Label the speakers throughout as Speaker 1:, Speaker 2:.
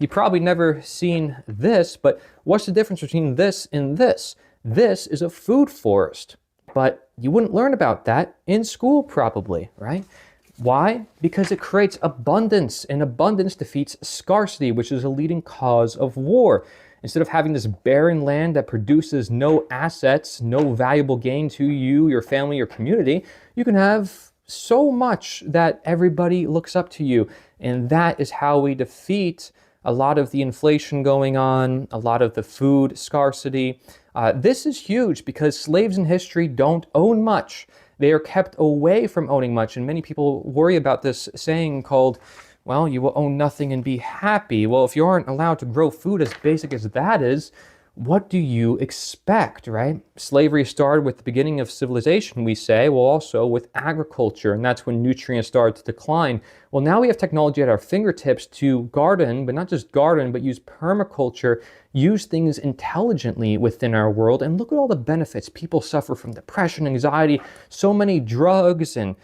Speaker 1: You probably never seen this, but what's the difference between this and this? This is a food forest, but you wouldn't learn about that in school probably, right? Why? Because it creates abundance, and abundance defeats scarcity, which is a leading cause of war. Instead of having this barren land that produces no assets, no valuable gain to you, your family, your community, you can have so much that everybody looks up to you. And that is how we defeat a lot of the inflation going on, a lot of the food scarcity. This is huge because slaves in history don't own much. They are kept away from owning much. And many people worry about this saying called, well, you will own nothing and be happy. Well, if you aren't allowed to grow food as basic as that is, what do you expect, right? Slavery started with the beginning of civilization, we say, well, also with agriculture, and that's when nutrients started to decline. Well, now we have technology at our fingertips to garden, but not just garden, but use permaculture, use things intelligently within our world, and look at all the benefits. People suffer from depression, anxiety, so many drugs and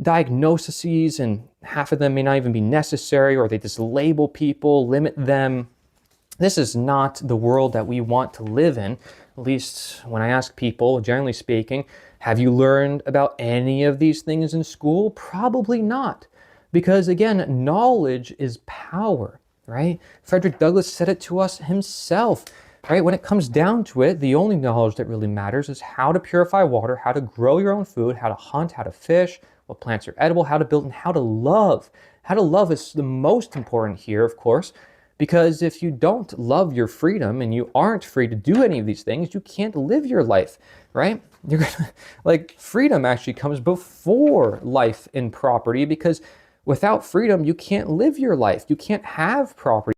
Speaker 1: diagnoses, and half of them may not even be necessary, or they just label people, limit them. This is not the world that we want to live in. At least when I ask people, generally speaking, have you learned about any of these things in school? Probably not. Because again, knowledge is power, right? Frederick Douglass said it to us himself, right? When it comes down to it, the only knowledge that really matters is how to purify water, how to grow your own food, how to hunt, how to fish, what plants are edible, how to build, and how to love. How to love is the most important here, of course, because if you don't love your freedom and you aren't free to do any of these things, you can't live your life, right? You're gonna, like, freedom actually comes before life and property, because without freedom, you can't live your life. You can't have property.